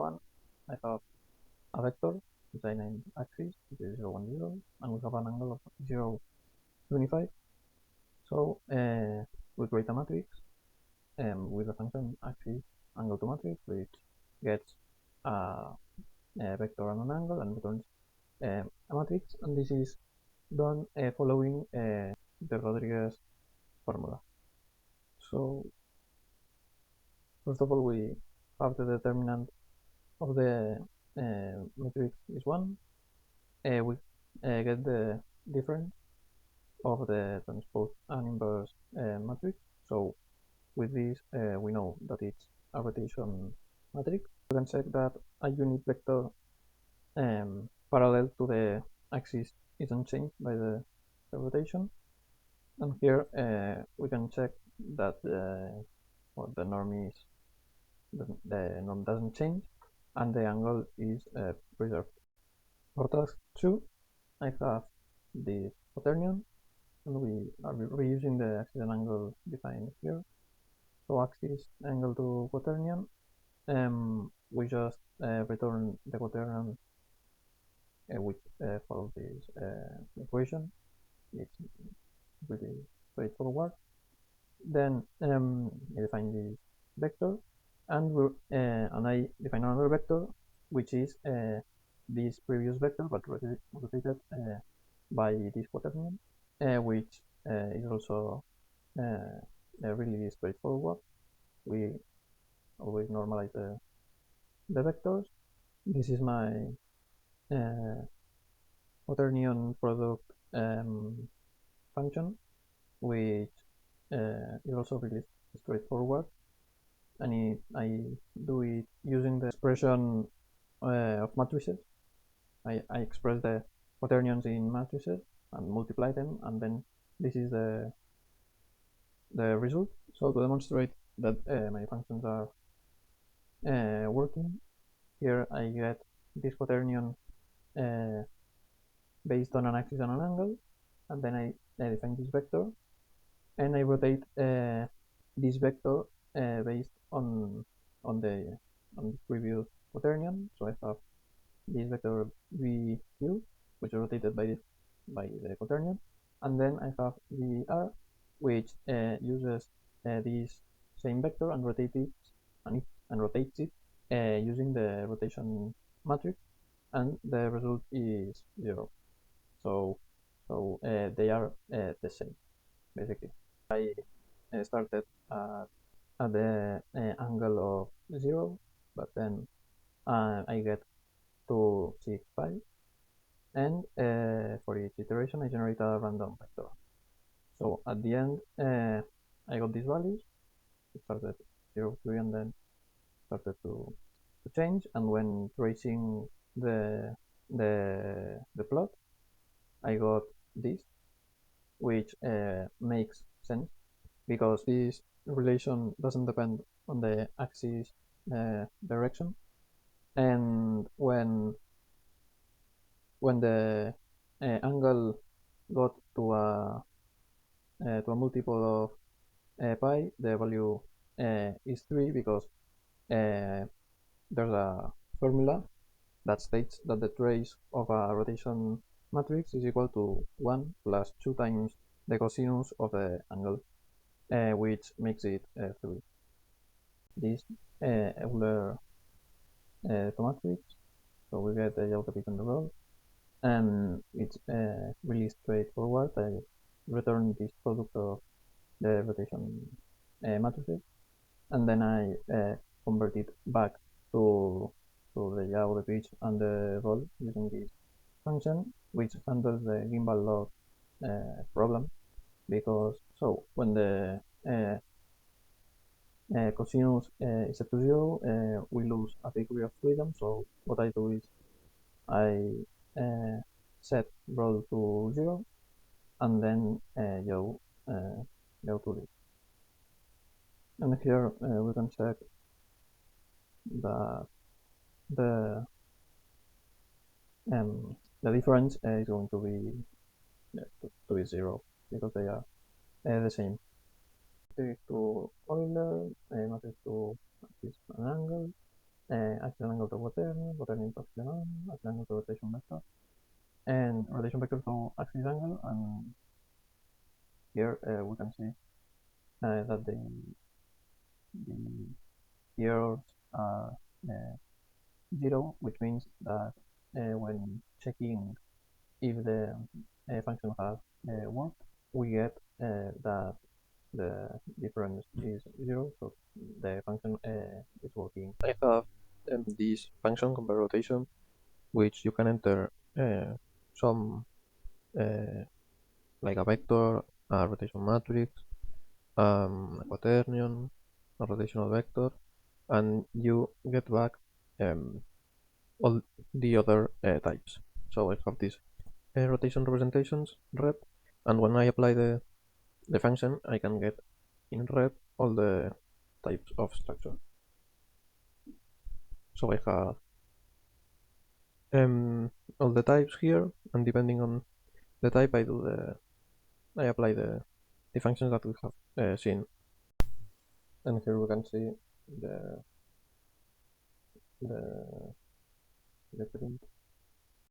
one, I have a vector which I named axis, which is 0, 1, 0, and we have an angle of 0, 25. So we create a matrix with the function axis angle to matrix, which gets a vector and an angle and returns a matrix, and this is done following the Rodriguez formula. So first of all, we have the determinant of the matrix is 1. We get the difference of the transpose and inverse matrix. So with this, we know that it's a rotation matrix. We can check that a unit vector parallel to the axis isn't changed by the rotation. And here we can check that the norm is the norm doesn't change and the angle is preserved. For task 2, I have this quaternion, and we are reusing the axis and angle defined here. So axis angle to quaternion, we just return the quaternion which follows this equation. It's really straightforward. Then I define this vector, and I define another vector which is this previous vector but rotated by this quaternion, which is also really straightforward. We always normalize the vectors. This is my quaternion product function, which is also really straightforward, and I do it using the expression of matrices. I express the quaternions in matrices and multiply them, and then this is the result. So to demonstrate that my functions are working, here I get this quaternion based on an axis and an angle, and then I define this vector, and I rotate this vector based on the previous quaternion. So I have this vector VQ, which is rotated by the quaternion, and then I have VR, which uses this same vector and rotates it using the rotation matrix, and the result is 0. So they are the same basically. I started at the angle of 0, but then I get to 6, 5, and for each iteration I generate a random vector. So at the end I got these values. It started 0, 3, and then started to change, and when tracing the plot I got this, which makes sense because this relation doesn't depend on the axis direction, and when the angle got to a multiple of pi, the value is 3, because there's a formula that states that the trace of a rotation matrix is equal to 1 plus 2 times the cosinus of the angle, which makes it 3. This Euler to matrix, so we get the delta bit on the row, and it's really straightforward. I return this product of the rotation matrices, and then I convert it back to the yaw, the pitch, and the roll using this function, which handles the gimbal loss problem, because when the cosinus is set to 0, we lose a degree of freedom. So what I do is I set roll to 0, and then yaw to this. And here we can check that the difference is going to be 0, because they are the same. Matrix to Euler, matrix to axis and angle, Axial angle to quaternion, quaternion to axial angle to rotation vector, and rotation vector to axis angle. And here we can see that the errors are 0, which means that when checking if the function has worked, we get that the difference is 0, so the function is working. I have this function compare rotation, which you can enter some like a vector, a rotation matrix, a quaternion, a rotational vector, and you get back all the other types. So I have these rotation representations rep, and when I apply the function, I can get in rep all the types of structure. So I have all the types here, and depending on the type, I apply the functions that we have seen. And here we can see the the print